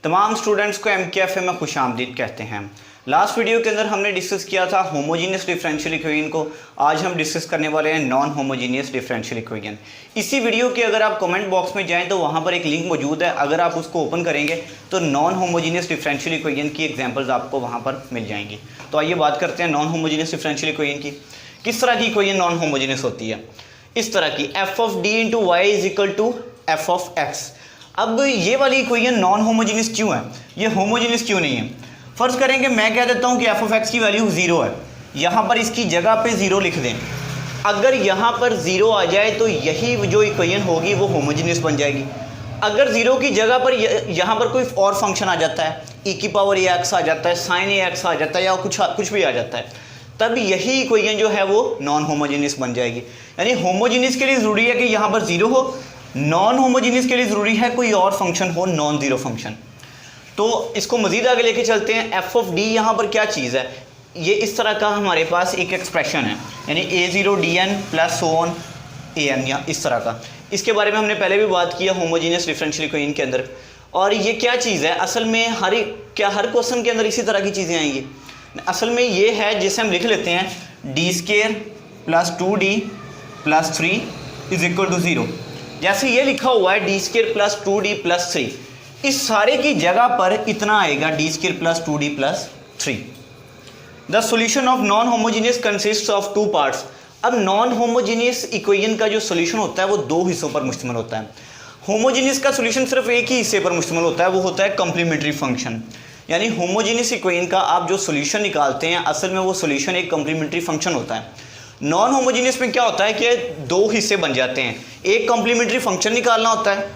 तमाम स्टूडेंट्स को MKFA में खुशामदीद कहते हैं। लास्ट वीडियो के अंदर हमने डिस्कस किया था होमोजीनियस डिफरेंशियल इक्वेशन को। आज हम डिस्कस करने वाले हैं नॉन होमोजीनियस डिफरेंशियल इक्वेशन। इसी वीडियो के अगर आप कमेंट बॉक्स में जाएं तो वहां पर एक लिंक मौजूद है, अगर आप उसको ओपन करेंगे तो नॉन होमोजीनियस डिफरेंशियल इक्वेशन की एग्जांपल्स आपको वहां पर मिल जाएंगी। तो आइए बात करते हैं नॉन होमोजीनियस डिफरेंशियल इक्वेशन की। किस तरह की इक्वेशन नॉन होमोजीनियस होती है? इस तरह की f of d into y is equal to f of x. अब ये वाली इक्वेशन नॉन होमोजीनियस क्यों है, ये होमोजीनियस क्यों नहीं है? फर्ज करेंगे मैं कह देता हूँ कि एफ ऑफ एक्स की वैल्यू 0 है, यहाँ पर इसकी जगह पे 0 लिख दें। अगर यहाँ पर 0 आ जाए तो यही जो इक्वेशन होगी वो होमोजीनियस बन जाएगी। अगर 0 की जगह पर यहाँ पर कोई और फंक्शन आ जाता है, e की पावर ax आ जाता है, sin ax आ जाता है, या कुछ भी आ जाता है, तब यही इक्वेशन जो है वो नॉन होमोजीनियस बन जाएगी। यानी होमोजीनियस के लिए ज़रूरी है कि यहाँ पर 0 हो, नॉन होमोजीनियस के लिए ज़रूरी है कोई और फंक्शन हो, नॉन ज़ीरो फंक्शन। तो इसको मज़ीद आगे लेके चलते हैं। एफ ऑफ डी यहाँ पर क्या चीज़ है? ये इस तरह का हमारे पास एक एक्सप्रेशन है, यानी a0 dn plus so on an, या इस तरह का। इसके बारे में हमने पहले भी बात किया होमोजीनियस डिफरेंशियल इक्वेशन के अंदर। और ये क्या चीज़ है असल में? हर क्वेश्चन के अंदर इसी तरह की चीज़ें आएंगी। असल में ये है जिसे हम लिख लेते हैं d² plus 2d plus 3 is equal to 0। जैसे ये लिखा हुआ है d² प्लस 2d प्लस 3, इस सारे की जगह पर इतना आएगा d² plus 2d plus 3। The solution of non homogeneous consist of 2 parts. अब नॉन होमोजीनियस इक्वेशन का जो सोल्यूशन होता है वो 2 हिस्सों पर मुश्तमिल होता है। होमोजीनियस का सोल्यूशन सिर्फ एक ही हिस्से पर मुश्तमिल होता है, वो होता है कम्प्लीमेंट्री फंक्शन। यानी होमोजीनियस इक्वेशन का आप जो सोल्यूशन निकालते हैं असल में वो सोल्यूशन एक कम्प्लीमेंट्री फंक्शन होता है। नॉन होमोजीनियस में क्या होता है कि 2 हिस्से बन जाते हैं, एक कम्प्लीमेंट्री फंक्शन निकालना होता है,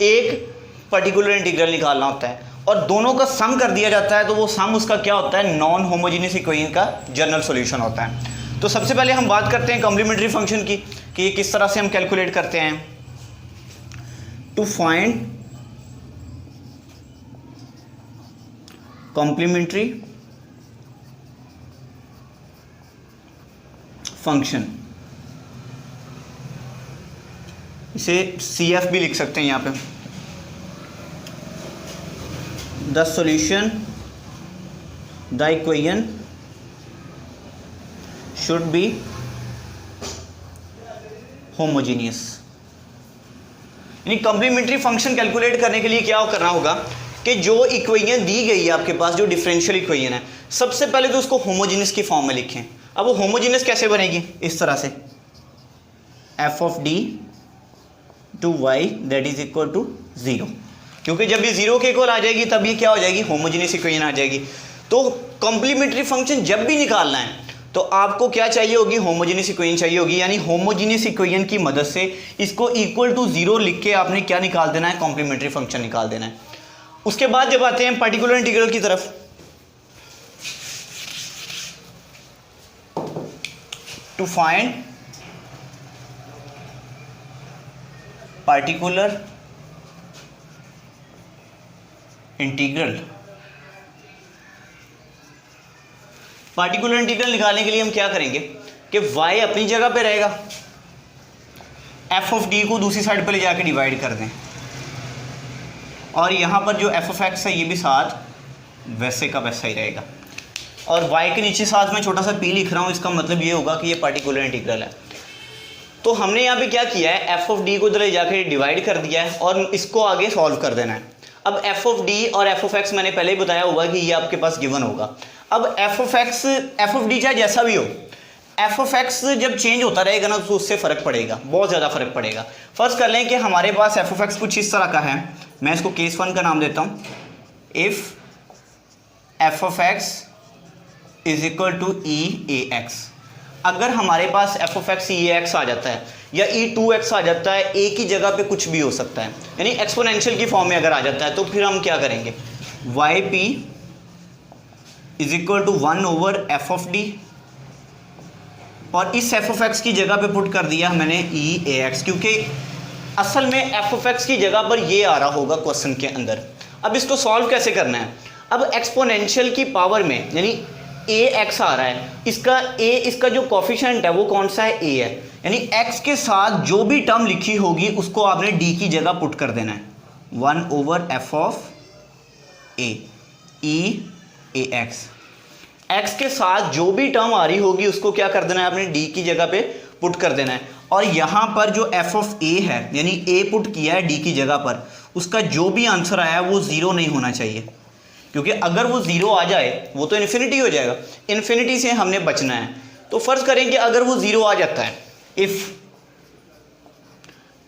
एक पर्टिकुलर इंटीग्रल निकालना होता है, और दोनों का सम कर दिया जाता है तो वो सम उसका क्या होता है? नॉन होमोजीनियस इक्वेशन का जनरल सॉल्यूशन होता है। तो सबसे पहले हम बात करते हैं कम्प्लीमेंट्री फंक्शन की कि किस तरह से हम कैलकुलेट करते हैं। टू फाइंड कॉम्प्लीमेंट्री फंक्शन, इसे CF भी लिख सकते हैं यहाँ पे। The solution the equation should be homogeneous. यानी कॉम्प्लीमेंट्री फंक्शन कैलकुलेट करने के लिए क्या करना होगा कि जो इक्वेशन दी गई है आपके पास, जो डिफरेंशियल इक्वेशन है, सबसे पहले तो उसको होमोजीनियस की फॉर्म में लिखें। अब वो होमोजीनियस कैसे बनेगी? इस तरह से f of d to y that is equal to 0, क्योंकि जब ये 0 के इक्वल आ जाएगी तब ये क्या हो जाएगी? होमोजीनियस इक्वेशन आ जाएगी। तो कॉम्प्लीमेंट्री फंक्शन जब भी निकालना है तो आपको क्या चाहिए होगी? होमोजीनियस इक्वेशन चाहिए होगी। यानी होमोजीनियस इक्वेशन की मदद से इसको इक्वल टू 0 लिख के आपने क्या निकाल देना है? कॉम्प्लीमेंट्री फंक्शन निकाल देना है। उसके बाद जब आते हैं पर्टिकुलर इंटीग्रल की तरफ, to find particular integral. Particular integral निकालने के लिए हम क्या करेंगे कि y अपनी जगह पे रहेगा, f ऑफ d को दूसरी साइड पर ले जाके डिवाइड कर दें, और यहाँ पर जो f ऑफ x है ये भी साथ वैसे का वैसा ही रहेगा, और y के नीचे साथ में छोटा सा p लिख रहा हूँ, इसका मतलब ये होगा कि ये पार्टिकुलर इंटीग्रल है। तो हमने यहाँ पे क्या किया है? f ऑफ d को इधर जाके डिवाइड कर दिया है और इसको आगे सॉल्व कर देना है। अब f ऑफ d और f ऑफ x मैंने पहले ही बताया हुआ कि ये आपके पास गिवन होगा। अब f ऑफ d चाहे जैसा भी हो, f ऑफ x जब चेंज होता रहेगा ना तो उससे फ़र्क पड़ेगा, बहुत ज़्यादा फ़र्क पड़ेगा। फर्स्ट कर लें कि हमारे पास f ऑफ x कुछ इस तरह का है, मैं इसको केस 1 का नाम देता हूँ। If f of x is equal to e(ax), अगर हमारे पास f ऑफ x e(ax) आ जाता है या e(2x) आ जाता है, a की जगह पे कुछ भी हो सकता है, यानी एक्सपोनेंशियल की फॉर्म में अगर आ जाता है, तो फिर हम क्या करेंगे? yp is equal to 1 over f of d, और इस f ऑफ x की जगह पे पुट कर दिया मैंने e(ax), क्योंकि असल में f ऑफ x की जगह पर ये आ रहा होगा क्वेश्चन के अंदर। अब इसको सॉल्व कैसे करना है? अब एक्सपोनेंशियल की पावर में यानी ax आ रहा है, इसका जो कोफिशिएंट है वो कौन सा है? a है, यानी x के साथ जो भी टर्म लिखी होगी उसको आपने d की जगह पुट कर देना है। 1 over f of E A x. X के साथ जो भी टर्म आ रही होगी उसको क्या कर देना है, आपने डी की जगह पे पुट कर देना है। और यहाँ पर जो एफ ऑफ ए है, यानी ए पुट किया है डी की जगह पर, उसका जो भी आंसर आया वो ज़ीरो नहीं होना चाहिए, क्योंकि अगर वो ज़ीरो आ जाए वो तो इन्फिनिटी हो जाएगा। इन्फिनिटी से हमने बचना है। तो फर्ज करें कि अगर वो ज़ीरो आ जाता है, if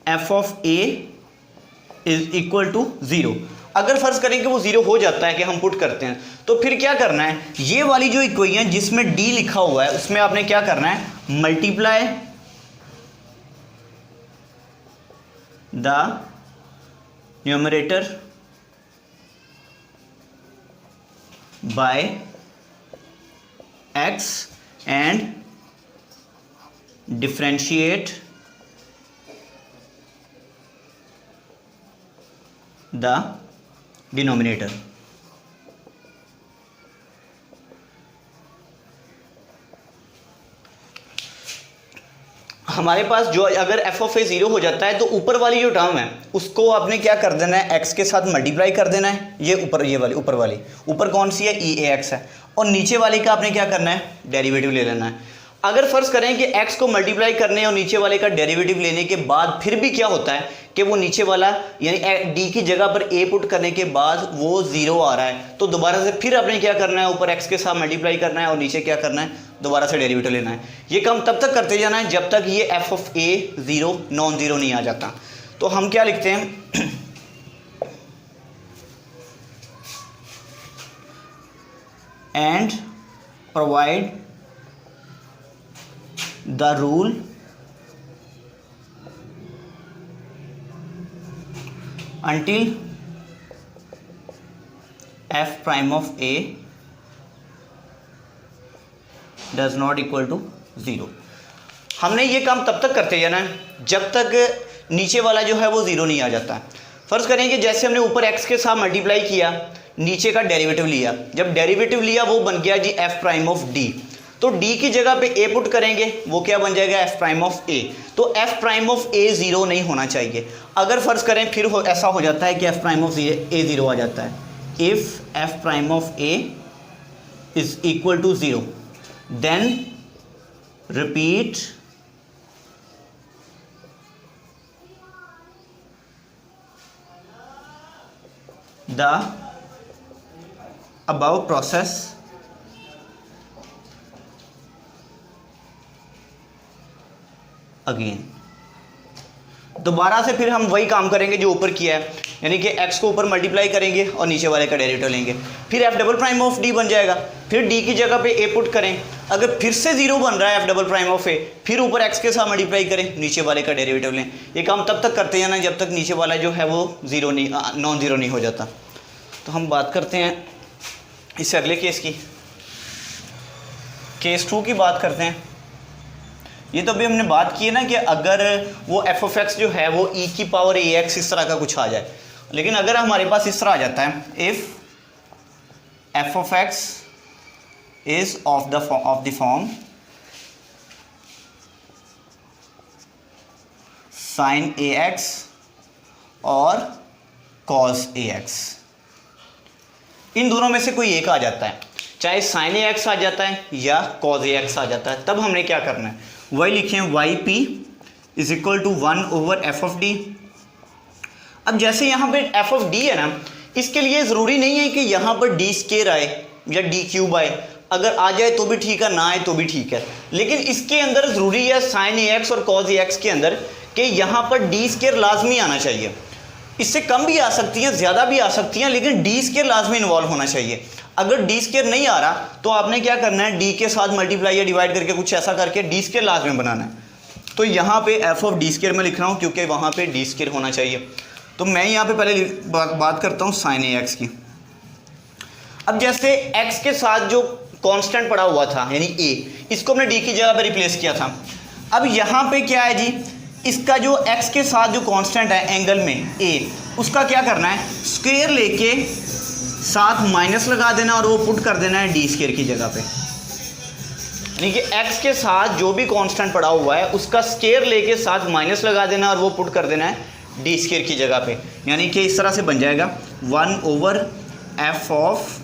f of a is equal to zero, अगर फर्ज करें कि वो ज़ीरो हो जाता है कि हम पुट करते हैं, तो फिर क्या करना है, ये वाली जो इक्वेशन जिसमें डी लिखा हुआ है उसमें आपने क्या करना है, multiply the numerator bye x and differentiate the denominator. हमारे पास जो अगर एफ ऑफ ए ज़ीरो हो जाता है तो ऊपर वाली जो टर्म है उसको आपने क्या कर देना है, एक्स के साथ मल्टीप्लाई कर देना है। ये ऊपर, ये वाली ऊपर वाली, ऊपर कौन सी है, ई ए एक्स है, और नीचे वाले का आपने क्या करना है, डेरिवेटिव ले लेना है। अगर फर्ज करें कि x को मल्टीप्लाई करने और नीचे वाले का डेरिवेटिव लेने के बाद फिर भी क्या होता है कि वो नीचे वाला यानी d की जगह पर a पुट करने के बाद वो ज़ीरो आ रहा है, तो दोबारा से फिर आपने क्या करना है, ऊपर x के साथ मल्टीप्लाई करना है और नीचे क्या करना है, दोबारा से डेरिवेटिव लेना है। ये काम तब तक करते जाना है जब तक ये f of a zero non zero नहीं आ जाता। तो हम क्या लिखते हैं, and provide the rule until f prime of a does not equal to 0। हमने ये काम तब तक करते जाना है जब तक नीचे वाला जो है वो ज़ीरो नहीं आ जाता है। फर्ज करें कि जैसे हमने ऊपर x के साथ मल्टीप्लाई किया, नीचे का डेरिवेटिव लिया, जब डेरिवेटिव लिया वो बन गया जी f प्राइम ऑफ d, तो d की जगह पे a पुट करेंगे, वो क्या बन जाएगा, f प्राइम ऑफ a। तो f prime of a zero नहीं होना चाहिए। अगर फर्ज करें फिर ऐसा हो जाता है कि f prime of a zero आ जाता है, if f prime of a is equal to zero then repeat the above process again. दोबारा से फिर हम वही काम करेंगे जो ऊपर किया है, यानी कि x को ऊपर मल्टीप्लाई करेंगे और नीचे वाले का डेरिवेटिव लेंगे, फिर f double prime of d बन जाएगा, फिर d की जगह पे a पुट करें, अगर फिर से ज़ीरो बन रहा है f double prime of a, फिर ऊपर x के साथ मल्टीप्लाई करें, नीचे वाले का डेरिवेटिव लें। ये काम तब तक करते जाना जब तक नीचे वाला जो है वो ज़ीरो नहीं, नॉन ज़ीरो नहीं हो जाता। तो हम बात करते हैं इससे अगले केस की, केस 2 की बात करते हैं। ये तो अभी हमने बात की है ना कि अगर वो एफ ऑफ एक्स जो है वो ई की पावर ए एक्स इस तरह का कुछ आ जाए, लेकिन अगर हमारे पास इस तरह आ जाता है, if f of x is of the form sine a x और कॉस ए एक्स, इन दोनों में से कोई एक आ जाता है, चाहे साइन ए एक्स आ जाता है या कॉस ए एक्स आ जाता है, तब हमने क्या करना है, वही लिखें y p is equal to 1 over f of d. अब जैसे यहाँ पे एफ ऑफ डी है ना, इसके लिए ज़रूरी नहीं है कि यहाँ पर डी स्केयर आए या डी क्यूब आए, अगर आ जाए तो भी ठीक है, ना आए तो भी ठीक है, लेकिन इसके अंदर ज़रूरी है साइन ए एक्स और कॉस ए एक्स के अंदर कि यहाँ पर डी स्केयर लाजमी आना चाहिए। इससे कम भी आ सकती हैं, ज़्यादा भी आ सकती हैं, लेकिन डी स्केयर लाजमी इन्वॉल्व होना चाहिए। अगर डी स्केयर नहीं आ रहा तो आपने क्या करना है, डी के साथ मल्टीप्लाई या डिवाइड करके कुछ ऐसा करके डी स्केयर लाजमी बनाना है। तो यहाँ पे एफ ऑफ डी स्केयर में लिख रहा हूँ क्योंकि वहाँ पे डी स्केयर होना चाहिए। तो मैं यहाँ पे पहले बात करता हूँ साइन ए एक्स की। अब जैसे एक्स के साथ जो कांस्टेंट पड़ा हुआ था यानी ए, इसको हमने डी की जगह पे रिप्लेस किया था। अब यहाँ पे क्या है जी, इसका जो एक्स के साथ जो कांस्टेंट है एंगल में ए, उसका क्या करना है, स्क्वायर लेके साथ माइनस लगा देना और वो पुट कर देना है डी स्क्वायर की जगह पे। यानी कि एक्स के साथ जो भी कांस्टेंट पड़ा हुआ है उसका स्क्वायर लेके साथ माइनस लगा देना और वो पुट कर देना है डी स्क्वायर की जगह पे। यानी कि इस तरह से बन जाएगा 1 over f of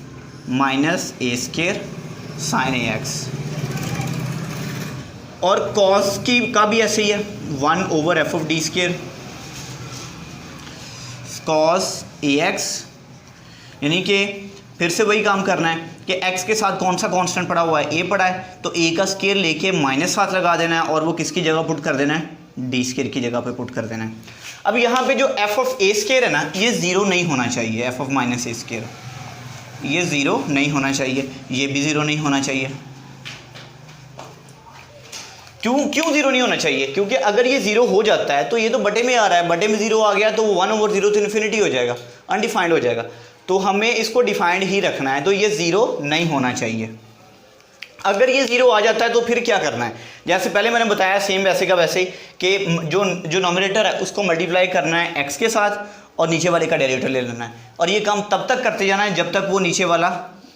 minus A square sine a x. और कॉस की का भी ऐसे ही है, 1 over f of D square cos a x. यानी कि फिर से वही काम करना है कि x के साथ कौन सा कांस्टेंट पड़ा हुआ है, a पड़ा है, तो a का स्केयर लेके -7 लगा देना है और वो किसकी जगह पुट कर देना है, d स्केयर की जगह पे पुट कर देना है। अब यहाँ पे जो f ऑफ a स्केयर है ना, ये 0 नहीं होना चाहिए, f of minus a square ये 0 नहीं होना चाहिए, ये भी 0 नहीं होना चाहिए। क्यों 0 नहीं होना चाहिए? क्योंकि अगर ये 0 हो जाता है तो ये तो बटे में आ रहा है, बटे में 0 आ गया तो 1/0 तो इन्फिनिटी हो जाएगा, अनडिफाइंड हो जाएगा। तो हमें इसको डिफाइंड ही रखना है, तो ये 0 नहीं होना चाहिए। अगर ये 0 आ जाता है तो फिर क्या करना है, जैसे पहले मैंने बताया सेम वैसे का वैसे ही कि जो नॉमिनेटर है उसको मल्टीप्लाई करना है x के साथ और नीचे वाले का डेरिवेटिव ले लेना है, और ये काम तब तक करते जाना है जब तक वो नीचे वाला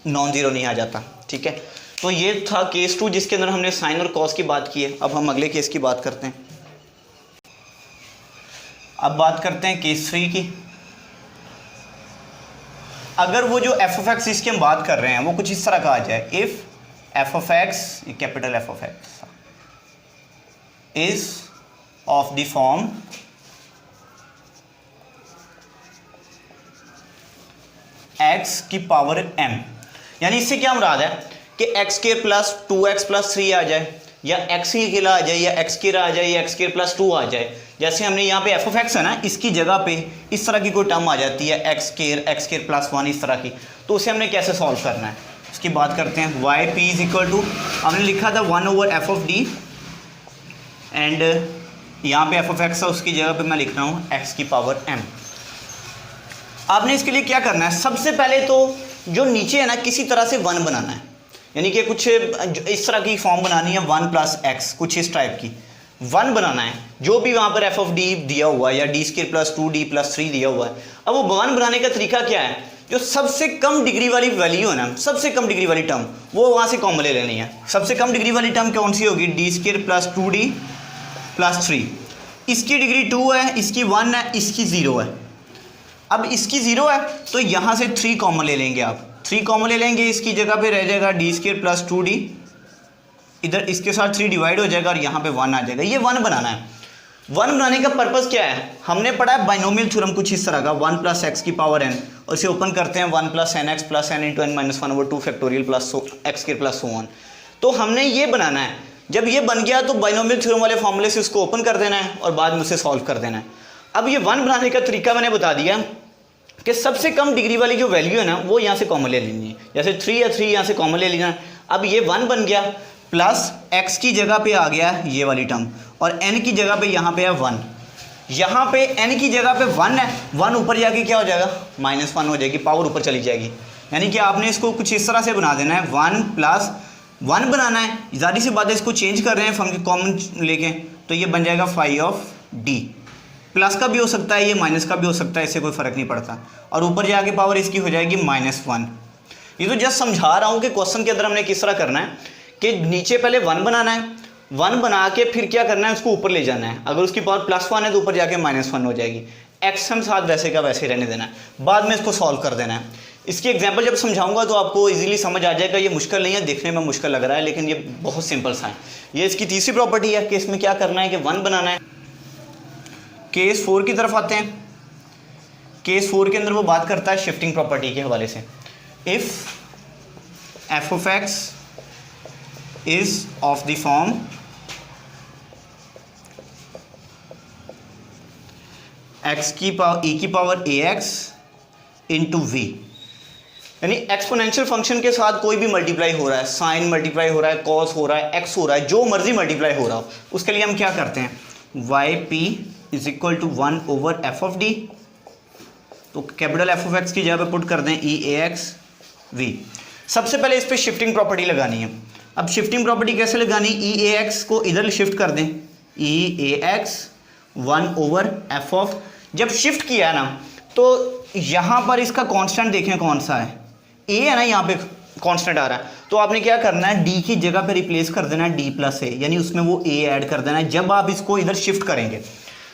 नॉन ज़ीरो नहीं आ जाता। ठीक है, तो ये था केस 2 जिसके अंदर हमने साइन और कॉस की बात की है। अब हम अगले केस की बात करते हैं। अब बात करते हैं केस 3 की। अगर वो जो एफ ऑफ एक्स जिसकी हम बात कर रहे हैं वो कुछ इस तरह का आ जाए, if f of x, capital f of x is of the form x की पावर m, यानी इससे क्या मुराद है कि x square plus 2x plus 3 आ जाए, या एक्स ही अकेला आ जाए, या एक्स स्क्वायर आ जाए, या एक्स स्क्वायर प्लस 2 आ जाए। जैसे हमने यहाँ पे एफ ऑफ एक्स है ना, इसकी जगह पे इस तरह की कोई टर्म आ जाती है एक्स स्क्वायर प्लस 1 इस तरह की, तो उसे हमने कैसे सॉल्व करना है उसकी बात करते हैं। Y p is equal to, हमने लिखा था 1 over f of d, and यहाँ पे एफ ऑफ एक्स है उसकी जगह पे मैं लिख रहा हूँ एक्स की पावर m। आपने इसके लिए क्या करना है, सबसे पहले तो जो नीचे है ना किसी तरह से 1 बनाना है, यानी कि कुछ इस तरह की फॉर्म बनानी है 1 प्लस एक्स, कुछ इस टाइप की 1 बनाना है, जो भी वहाँ पर एफ ऑफ डी दिया हुआ है या D square plus 2d plus 3 दिया हुआ है। अब वो 1 बनाने का तरीका क्या है, जो सबसे कम डिग्री वाली वैल्यू है ना, सबसे कम डिग्री वाली टर्म वो वहाँ से कॉमन ले लेनी है। सबसे कम डिग्री वाली टर्म कौन सी होगी, D square plus 2d plus 3, इसकी डिग्री 2 है, इसकी 1 है, इसकी 0 है। अब इसकी 0 है तो यहाँ से 3 कॉमन ले लेंगे, आप 3 कॉमन ले लेंगे, इसकी जगह पे रह जाएगा डी स्क्वायर प्लस 2d, इधर इसके साथ 3 डिवाइड हो जाएगा और यहाँ पे 1 आ जाएगा। ये 1 बनाना है। 1 बनाने का पर्पस क्या है, हमने पढ़ा है बाइनोमियल थ्योरम कुछ इस तरह का, 1 प्लस एक्स की पावर n, और इसे ओपन करते हैं 1 plus n x plus n into n minus 1 over 2 factorial plus x square plus so on. तो हमने ये बनाना है, जब ये बन गया तो बाइनोमियल थ्योरम वाले फॉर्मूले से उसको ओपन कर देना है और बाद में उसे सॉल्व कर देना है। अब ये 1 बनाने का तरीका मैंने बता दिया कि सबसे कम डिग्री वाली जो वैल्यू है ना वो यहाँ से कॉमन ले लेनी है, जैसे 3 या 3 यहाँ से कॉमन ले लेना। अब ये 1 बन गया, प्लस x की जगह पे आ गया ये वाली टर्म, और n की जगह पे यहाँ पे है 1, यहाँ पे n की जगह पे 1 है, 1 ऊपर जाके क्या हो जाएगा, -1 हो जाएगी, पावर ऊपर चली जाएगी। यानी कि आपने इसको कुछ इस तरह से बना देना है, 1 प्लस 1 बनाना है। ज़ाहिर सी बात है इसको चेंज कर रहे हैं फंक्शन कॉमन लेके, तो ये बन जाएगा फाई ऑफ d, प्लस का भी हो सकता है, ये माइनस का भी हो सकता है, इससे कोई फ़र्क नहीं पड़ता, और ऊपर जाके पावर इसकी हो जाएगी -1। ये तो जस्ट समझा रहा हूँ कि क्वेश्चन के अंदर हमने किस तरह करना है कि नीचे पहले 1 बनाना है, 1 बना के फिर क्या करना है, उसको ऊपर ले जाना है। अगर उसकी पावर +1 है तो ऊपर जाके -1 हो जाएगी, एक्स हम साथ वैसे का वैसे रहने देना है, बाद में इसको सॉल्व कर देना है। इसकी एग्जांपल जब समझाऊंगा तो आपको इजीली समझ आ जाएगा। ये मुश्किल नहीं है, देखने में मुश्किल लग रहा है लेकिन ये बहुत सिंपल सा है। ये इसकी तीसरी प्रॉपर्टी है कि इसमें क्या करना है कि 1 बनाना है। केस 4 की तरफ आते हैं। केस 4 के अंदर वो बात करता है शिफ्टिंग प्रॉपर्टी के हवाले से। If f of x is of the form x की पावर ई की power a x into v, यानी एक्सपोनेंशियल फंक्शन के साथ कोई भी मल्टीप्लाई हो रहा है, साइन मल्टीप्लाई हो रहा है, कॉस हो रहा है, एक्स हो रहा है, जो मर्जी मल्टीप्लाई हो रहा हो, उसके लिए हम क्या करते हैं, y p is equal to 1 over f of d, तो कैपिटल एफ ऑफ एक्स की जगह पे पुट कर दें ई ए एक्स वी। सबसे पहले इस पर शिफ्टिंग प्रॉपर्टी लगानी है। अब शिफ्टिंग प्रॉपर्टी कैसे लगानी, ई ए एक्स को इधर शिफ्ट कर दें, ई ए एक्स 1 ओवर एफ ऑफ, जब शिफ्ट किया है ना तो यहाँ पर इसका कांस्टेंट देखें कौन सा है, ए है ना, यहाँ पे कांस्टेंट आ रहा है, तो आपने क्या करना है, डी की जगह पे रिप्लेस कर देना है डी प्लस ए, यानी उसमें वो ए ऐड कर देना है जब आप इसको इधर शिफ्ट करेंगे।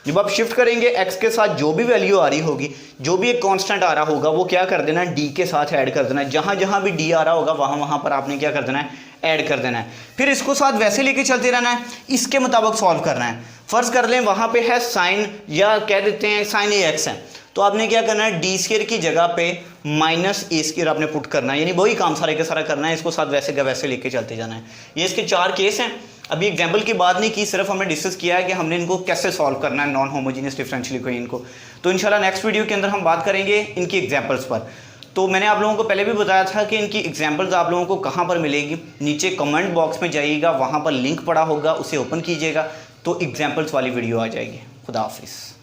जब आप शिफ्ट करेंगे x के साथ जो भी वैल्यू आ रही होगी, जो भी एक कांस्टेंट आ रहा होगा, वो क्या कर देना है, d के साथ ऐड कर देना है। जहाँ जहाँ भी d आ रहा होगा वहाँ वहाँ पर आपने क्या कर देना है, ऐड कर देना है। फिर इसको साथ वैसे लेके चलते रहना है, इसके मुताबिक सॉल्व करना है। फर्ज कर लें वहाँ पे है साइन, या कह देते हैं साइन ax है, तो आपने क्या करना है, डी स्क्वायर की जगह पे माइनस ए स्क्वायर आपने पुट करना है, यानी वही काम सारे का सारा करना है। इसको साथ वैसे का वैसे लेके चलते जाना है। ये इसके 4 केस हैं। अभी एग्जाम्पल की बात नहीं की, सिर्फ हमने डिस्कस किया है कि हमने इनको कैसे सॉल्व करना है नॉन होमोजीनियस डिफरेंशियल इक्वेशन को। तो इंशाल्लाह नेक्स्ट वीडियो के अंदर हम बात करेंगे इनकी एग्जाम्पल्स पर। तो मैंने आप लोगों को पहले भी बताया था कि इनकी एग्जाम्पल्स आप लोगों को कहाँ पर मिलेगी, नीचे कमेंट बॉक्स में जाइएगा, वहाँ पर लिंक पड़ा होगा, उसे ओपन कीजिएगा तो एग्जाम्पल्स वाली वीडियो आ जाएगी। खुदा हाफिज़।